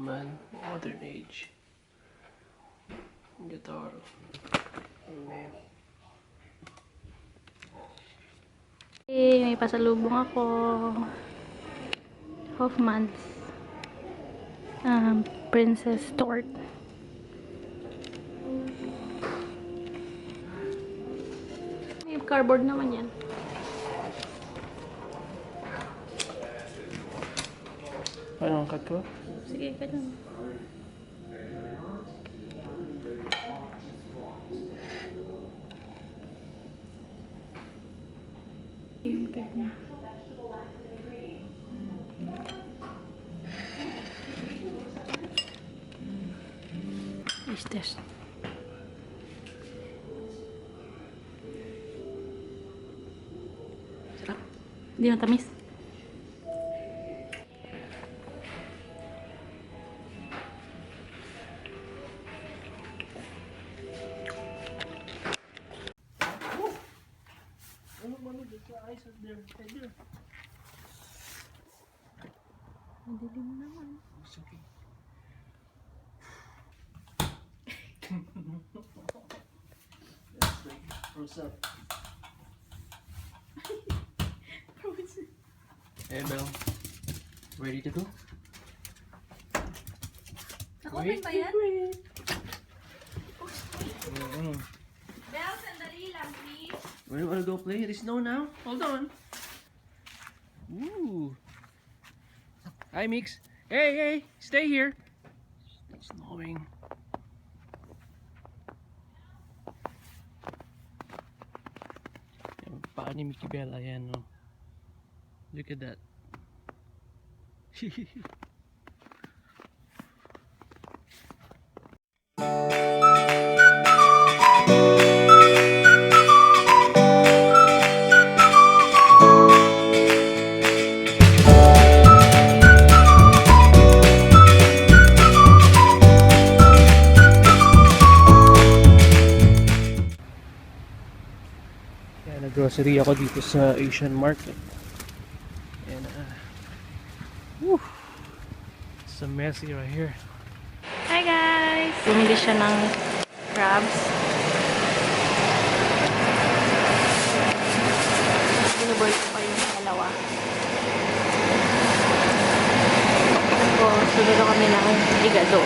Man, modern age. Guitar. Man. Hey, may pasalubong ako. Hoffman's Princess Tort. May cardboard naman yan. Paano ang cut ko? Sige, ganun. Is this? Sarap. Hindi matamis. Madilim naman. What's up? Hey, Belle. Ready to go? Naka-open ba yan? Belle, sandali lang, please. Where do you want to go play? It is snow now. Hold on. Ooh. Hi, Mix. Hey, hey, stay here. It's snowing. Yung paa ni Mickey Bella, yan, no? Look at that. Kaya nag-grocery ako dito sa Asian Market. And whew, it's a messy right here. Hi guys! Bumili siya ng crabs. Binuboy ko pa yung dalawa. Tapos, sunod kami ng ligado.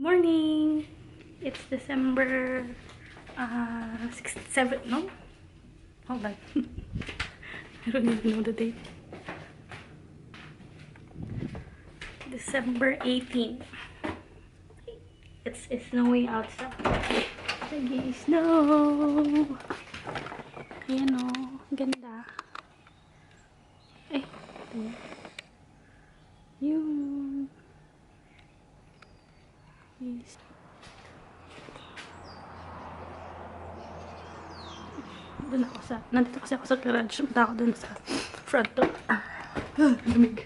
Morning! It's December 6, 7, no? Hold on. I don't even know the date. December 18. It's snowing outside. Nag-i-snow! Ayan o, ganda. Eh, yun. Yes. Nandito kasi ako sa garage. Punta ako dun sa front door. Lamig.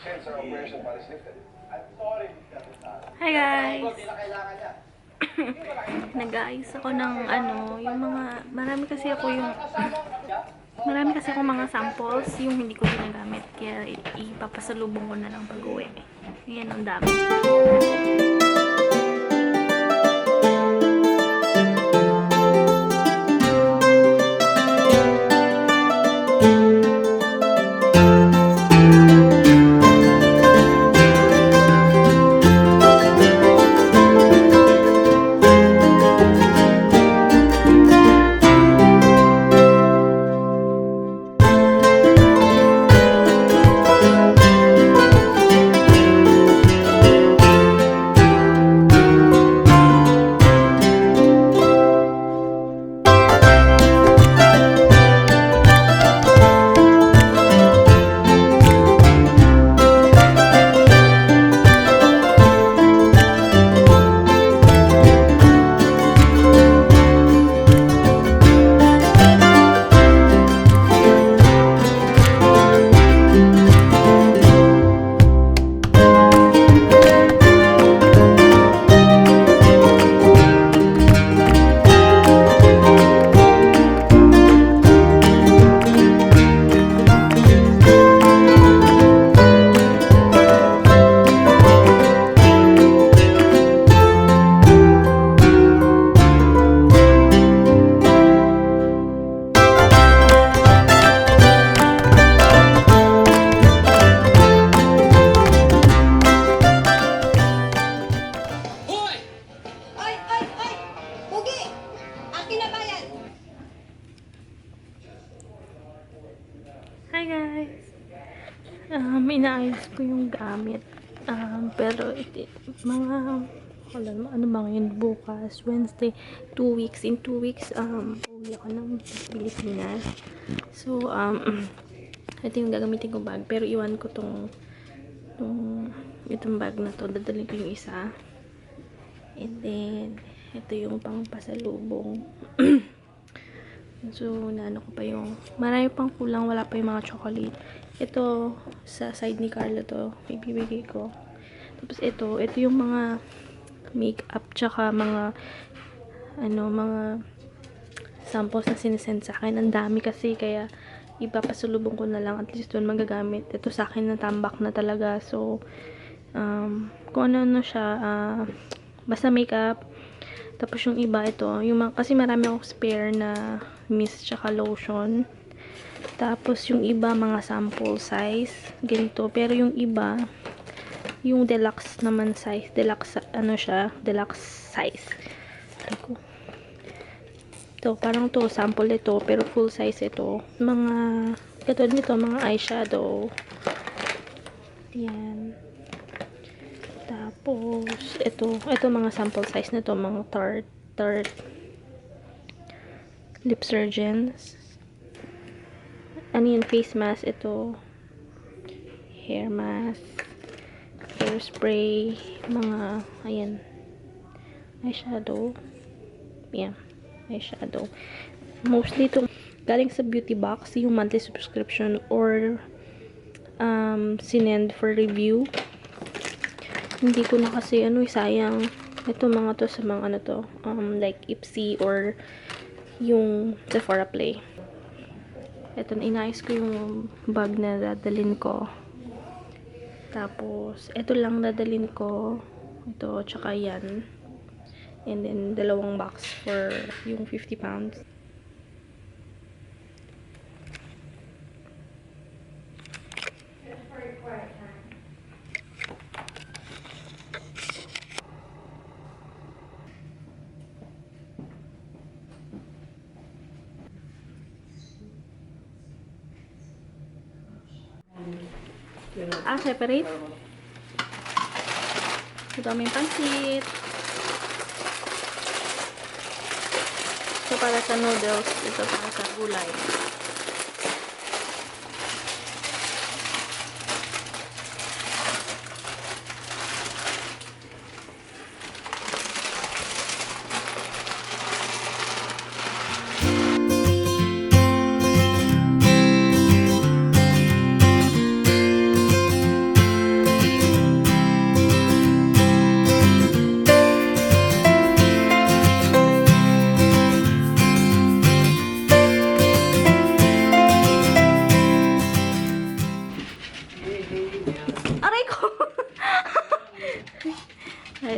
Hi guys! Nag-aayos ako ng yung mga, marami kasi ako mga samples, yung hindi ko ginagamit, kaya ipapasalubong ko na lang pag-uwi. Ayan, ang dami. Hi guys! Inaayos ko yung gamit. Pero ano ba ngayon? Bukas, Wednesday, 2 weeks. In 2 weeks, uwi ako ng Pilipinas. So, ito yung gagamitin ko bag. Pero iwan ko itong bag na to. Dadalhin ko yung isa. And then, ito yung pang pasalubong. So, naano ko pa yung marami pang kulang, wala pa yung mga chocolate. Ito, sa side ni Carla to, ibibigay ko. Tapos ito yung mga makeup, tsaka mga samples na sinesend sa akin. Ang dami kasi, kaya ipapasulubong ko na lang, at least doon magagamit. Ito sa akin, natambak na talaga. So, kung ano siya, basta makeup. Tapos yung iba, ito, kasi marami akong spare na mist tsaka lotion. Tapos yung iba, mga sample size, ganito. Pero yung iba, yung deluxe naman size, deluxe size. Ito, parang to, sample ito, pero full size ito. Katulad nito, mga eyeshadow. Yan. Tapos, ito mga sample size na to, mga Tarte Lip Surgeons. Ano yun, face mask, ito. Hair mask. Hairspray. Mga, ayan. Eyeshadow. Yan. Eyeshadow. Mostly ito, galing sa beauty box, yung monthly subscription, or sinend for review. Hindi ko na kasi sayang. Ito mga to sa mga like Ipsy or yung Sephora Play. Ito, inayos ko yung bag na dadalhin ko. Tapos ito lang dadalhin ko. Ito, tsaka yan. And then dalawang box for yung 50 pounds. Separate. Ito may pansit. Ito para sa noodles. Ito para sa gulay.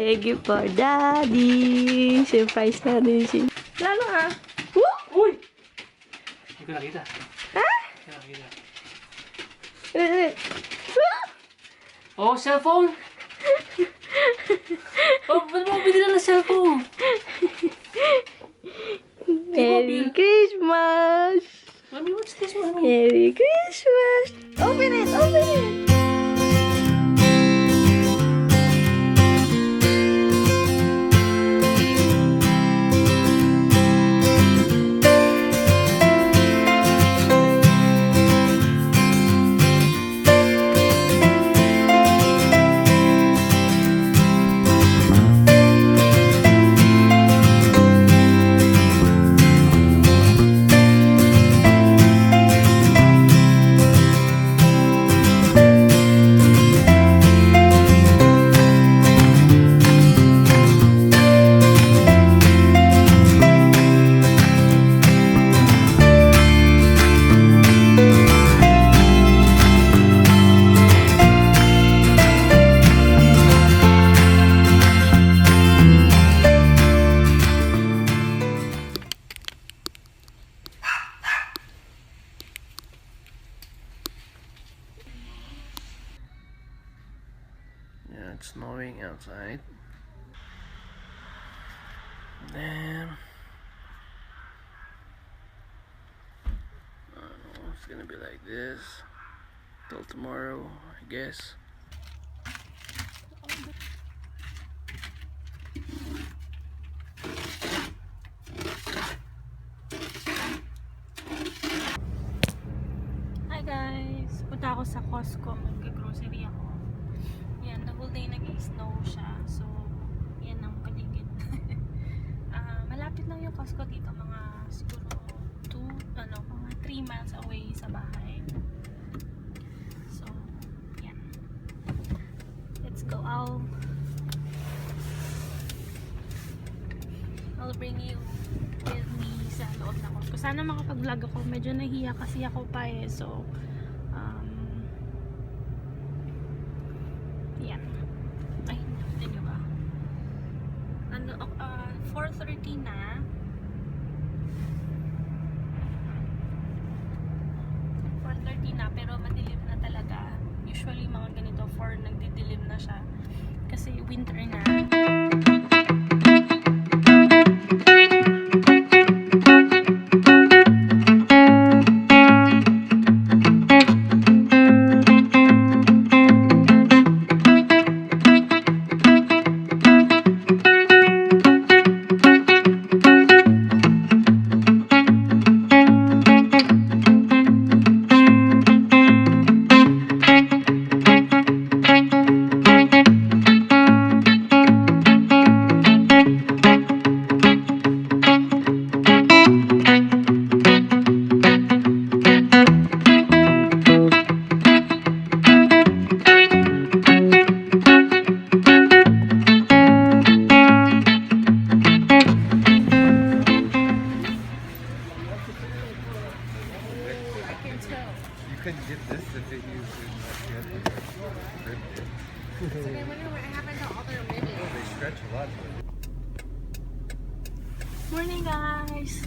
Thank you for daddy. Surprise na din siya. Lalo ha? Woo! Uy! Hindi ko nakita. Ha? Hindi ko nakita. Woo! Oh, cellphone! Oh, ba't mo binila ng cellphone? Merry Christmas! Mami, what's this, Mami? Merry Christmas! Open it! Open it! Yeah, it's snowing outside. Then I don't know, it's gonna be like this till tomorrow, I guess. Hi guys! Punta ako sa Costco. Mag-grocery ako. Yan, the whole day nag-snow siya. So, yan ang paligid. Malapit lang yung Costco dito. Mga siguro 3 miles away sa bahay. So, yan. Let's go. I'll bring you with me sa loob na Costco. Sana makapag-vlog ako. Medyo nahiya kasi ako pa eh. So, yan. Ay, nakita nyo ba? 4:30 na. 4:30 na, pero madilim na talaga. Usually, mga ganito, 4 nagdidilim na siya. Kasi winter na. Couldn't get this if it used So I wonder what happened to all their ribbons. They stretch a lot. Morning guys!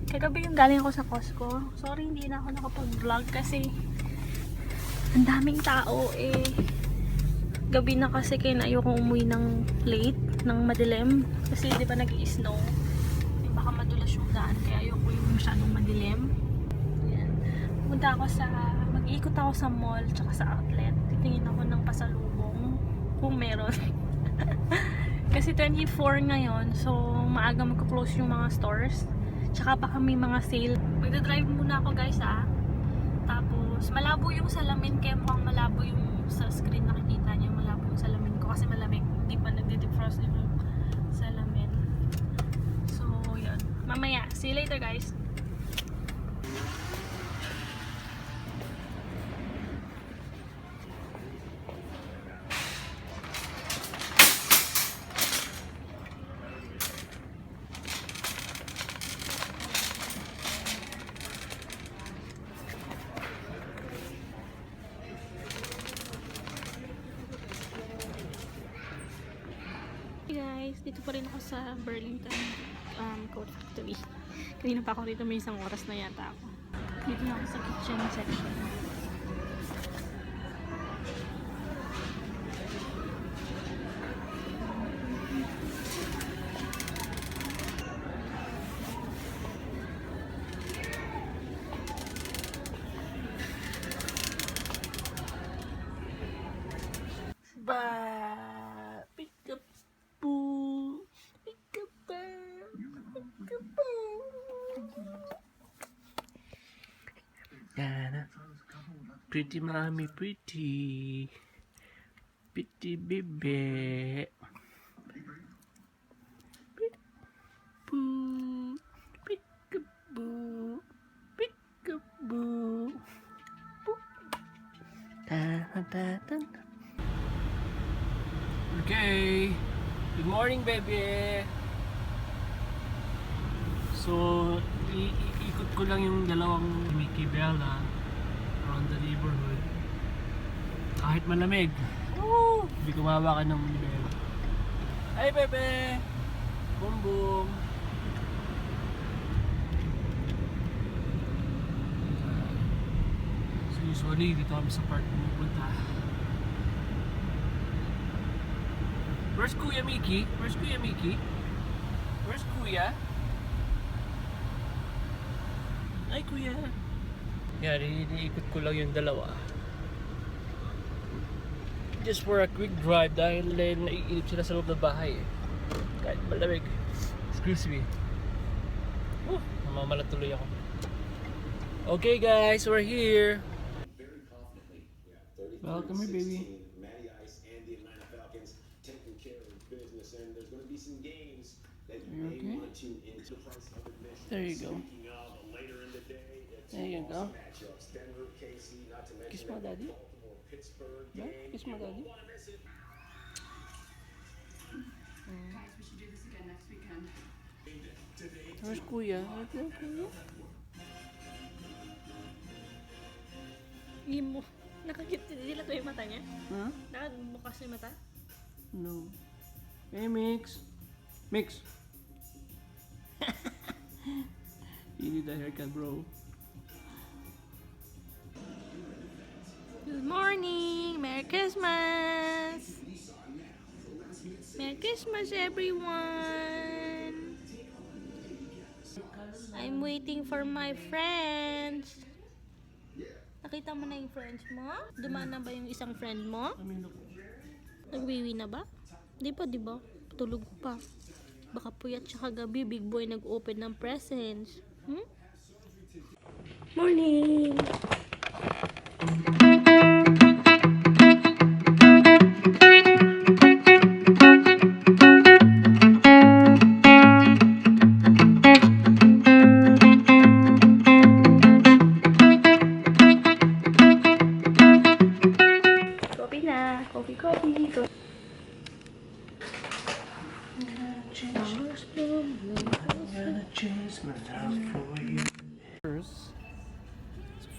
Kagabi yung galing ako sa Costco. Sorry hindi na ako nakapag-vlog kasi ang daming tao eh. Gabi na kasi kaya ayokong umuwi ng late, ng madilim. Kasi di ba nag-i-snow? Baka madulas yung daan kaya ayoko yung masyadong madilim. Ayan. Mag-iikot ako sa mall tsaka sa outlet. Titingin ako ng pasalubong kung meron. Kasi 24 ngayon, so maaga magka-close yung mga stores. Tsaka baka may mga sale. Magdadrive muna ako guys Tapos malabo yung salamin, kaya mukhang malabo yung sa screen nakikita niyo. Malabo yung salamin ko kasi malamig. Hindi pa nagde-defrost yung salamin. So yun. Mamaya. See you later guys. pa rin ako sa Burlington Coat Factory. Kanina pa ako rito, may isang oras na yata ako. Dito na ako sa kitchen section. Peekaboo, peekaboo. Yan. Pretty mommy, pretty. Pretty baby. Peekaboo, peekaboo, peekaboo. Ta-ta-ta-ta. Okay. Good morning, baby. So, ikot ko lang yung dalawang Mickey Bella around the neighborhood. Kahit malamig. Woo! Hindi ko mahawakan ng Bella. Hi, bebe! Boom, boom! So, usually, dito kami sa park pumupunta. Where's Kuya Mickey? Where's Kuya Mickey? Where's Kuya? Ay, Kuya. Yan, iniikot ko lang yung dalawa. Just for a quick drive dahil naiinip sila sa loob ng bahay eh. Kahit malamig. Excuse me. Namamalat tuloy ako. Okay guys, we're here. Welcome here, baby. Matty Ice and the Atlanta Falcons taking care of business, and there's going to be some games that you may want to tune into. Price of admission. There you go. Speaking of later in the day, it's There you go. awesome matchups. Denver, KC, not to mention Kiss my that daddy. Baltimore, Pittsburgh Yeah, game. kiss my daddy. You won't want to miss it. Guys, we should do this again next weekend. Where's Kuya? Where's Kuya? Imo. Nakakita ko yung mata niya. Huh? Nakabukas yung mata. No. Hey, Mix. Mix. You need a haircut, bro. Good morning! Merry Christmas! Merry Christmas, everyone! I'm waiting for my friends. Nakita mo na yung friends mo? Dumaan na ba yung isang friend mo? Nagwiwi na ba? Di pa, di ba? Tulog pa. Baka puyat siya kagabi, big boy nag-open ng presents. Hmm? Morning! Coffee na. Coffee.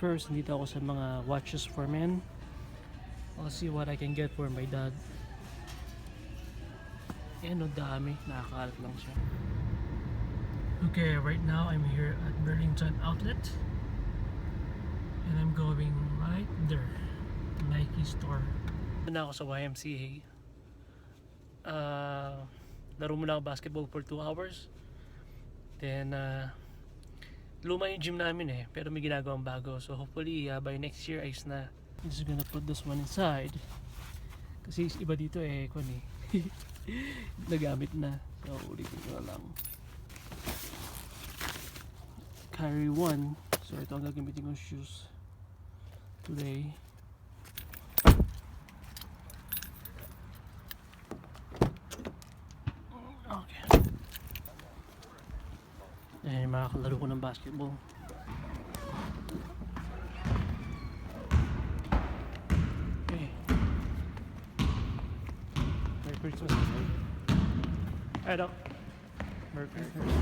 First, dito ako sa mga watches for men. I'll see what I can get for my dad. Ayan, dami. Nakakalat lang siya. Okay, right now I'm here at Burlington Outlet. And I'm going right there. Nike store. Na ako sa YMCA. Laro muna ako basketball for 2 hours. Then, luma yung gym namin eh, pero may ginagawang bago. So hopefully by next year ayos na. I'm just gonna put this one inside. Kasi iba dito eh, kung eh. Nagamit na. So ulitin ko na lang. Carry one. So ito ang gagamitin kong shoes today. Okay. Ayan yung makakalaro ko ng basketball. Okay. Merry Christmas. Hi, Doc. Merry Christmas.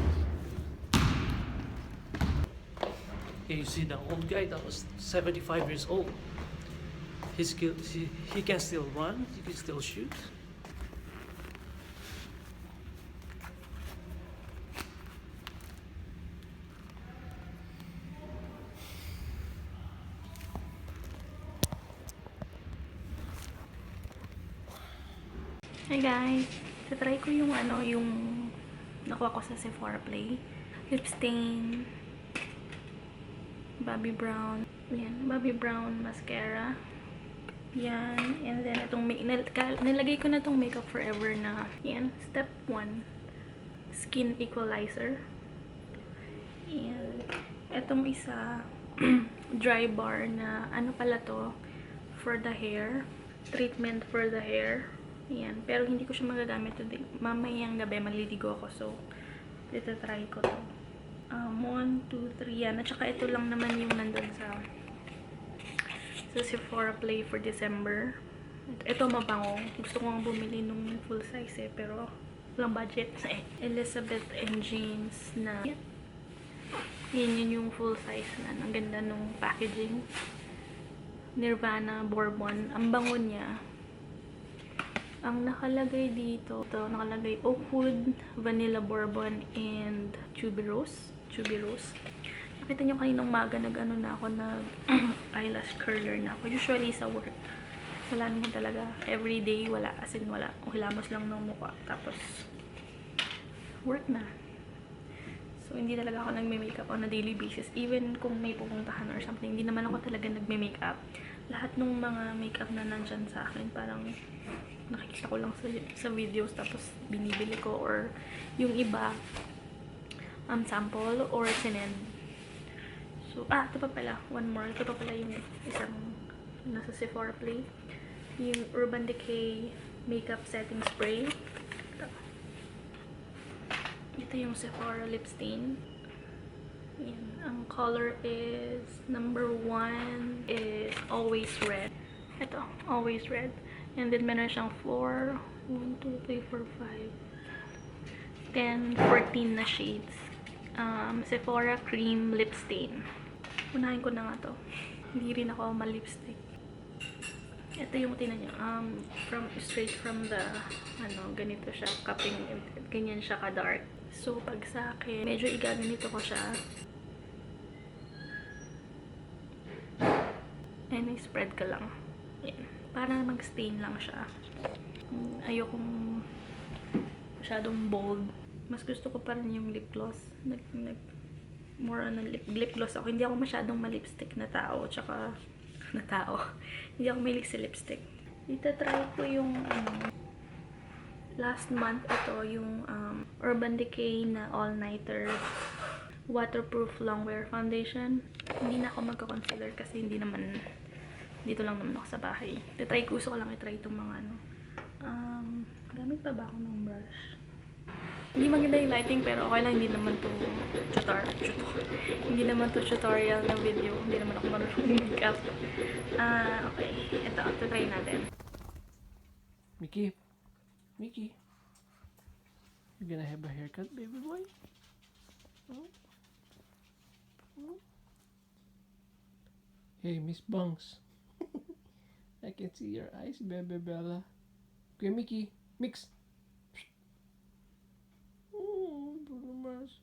Okay, you see the old guy that was 75 years old. He can still run, he can still shoot. Hi guys! Tatry ko yung yung nakuha ko sa Sephora Play. Lip stain. Bobbi Brown. Yan. Bobbi Brown mascara. Yan. And then, itong nilagay ko na itong Makeup Forever na, yan. Step 1. Skin Equalizer. And, itong isa, dry bar na, ano pala to, for the hair. Treatment for the hair. Yan. Pero hindi ko siya magagamit today. Mamayang gabi, magliligo ako. So, ito try ko to. 1, 2, 3. Yan. At saka ito lang naman yung nandun sa Sephora Play for December. Ito mabango. Gusto ko nga bumili nung full size eh. Pero, walang budget. Elizabeth and James na yun yung full size na. Ang ganda nung packaging. Nirvana Bourbon. Ang bango niya. Ang nakalagay dito, nakalagay Oakwood, Vanilla Bourbon, and Tuberose. Nakita nyo kaninang maga nag-ano na ako, eyelash curler na ako. Usually sa work, wala naman talaga. Everyday, wala. As in, wala. Hilamos lang ng mukha. Tapos, work na. So, hindi talaga ako nagme-makeup on a daily basis. Even kung may pupuntahan or something, hindi naman ako talaga nagme-makeup. Lahat ng mga makeup na nandyan sa akin, parang nakikita ko lang sa videos, tapos binibili ko. Or yung iba, sample or sinend. So, ito pa pala. One more. Ito pa pala yung isang nasa Sephora Play. Yung Urban Decay Makeup Setting Spray. Ito yung Sephora Lip Stain. Yan. Ang color is number 1 is Always Red. Ito, Always Red. And then meron siyang 4, 1, 2, 3, 4, 5, 10, 14 na shades. Sephora Cream Lip Stain. Unahin ko na nga to. Hindi rin ako ma-lipstick. Ito yung tinan nyo. Straight from the, ganito siya, cupping, ganyan siya ka-dark. So, pag sa akin, medyo igaganito ko siya. And i-spread ka lang. Yan. Para mag-stain lang siya. Ayokong masyadong bold. Mas gusto ko pa rin yung lip gloss. More on lip gloss ako. Hindi ako masyadong ma-lipstick na tao. Tsaka, hindi ako mahilig sa lipstick. Dito try ko yung, last month ito, yung Urban Decay na All-Nighter Waterproof Longwear Foundation. Hindi na ako magka-concealer kasi dito lang naman ako sa bahay. Gusto ko lang i-try itong mga gamit pa ba ako ng brush? Hindi maganda yung lighting, pero okay lang, hindi naman to hindi naman to tutorial na video. Hindi naman ako marunong makeup. Okay. Ito, try natin. Mickey, you gonna have a haircut, baby boy? Hey, Miss Bunks. I can see your eyes, baby Bella. Okay, Mickey, mix. Bruno Mars.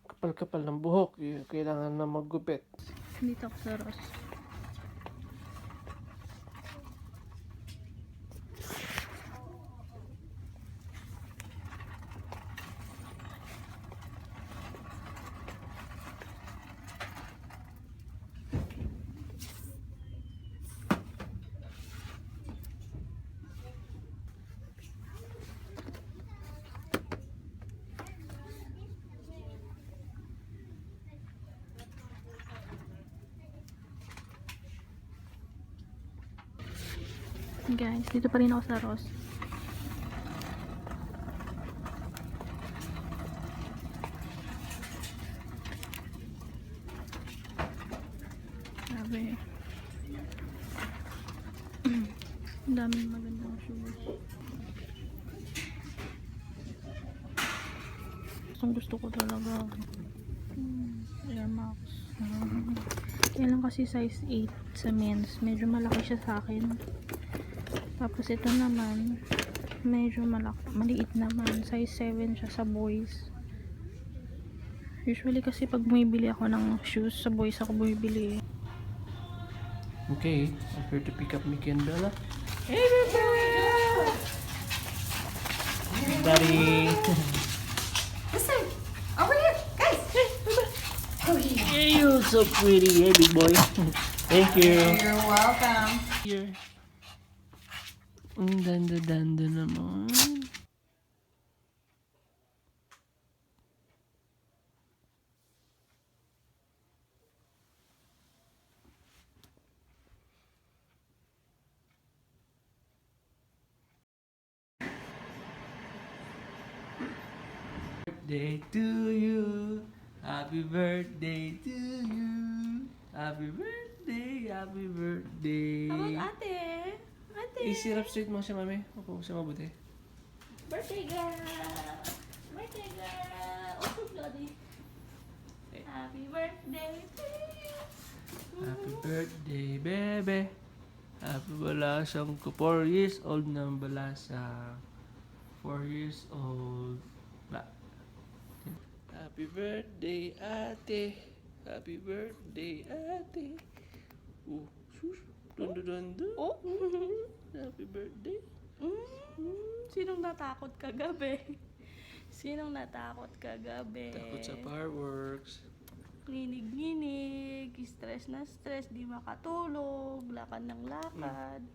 Kapal-kapal ng buhok. Kailangan na maggupit. Dito ako sa Ross. Guys, dito pa rin ako sa Ross. Grabe. Ang daming magandang shoes. Gusto ko talaga. Air Max. Kaya lang kasi size 8 sa men's. Medyo malaki siya sa akin. Tapos ito naman, medyo maliit naman. Size 7 siya sa boys. Usually kasi pag bumibili ako ng shoes, sa boys ako bumibili. Okay, I'm here to pick up Mickey and Bella. Hey, Bella! Daddy. Listen, over here, guys. Hey, you're so pretty. Hey, big boy. Thank you. You're welcome. Here. Ang danda-danda naman. Birthday to you. Happy birthday to you. Happy birthday, happy birthday. ate? Ate! I-syrup straight mo siya, mami. Opo, siya mabuti. Birthday girl! Birthday girl! Oh, bloody. Happy birthday to you! Happy birthday, bebe. Happy balasang ko. 4 years old na ang balasa. 4 years old. Happy birthday, ate. Happy birthday, ate. Oh, shush. Dundu-dundu. Oh! Happy birthday. Sinong natakot kagabi? Sinong natakot kagabi? Takot sa fireworks. Nginig-nginig, stress na stress, di makatulog, lakad ng lakad.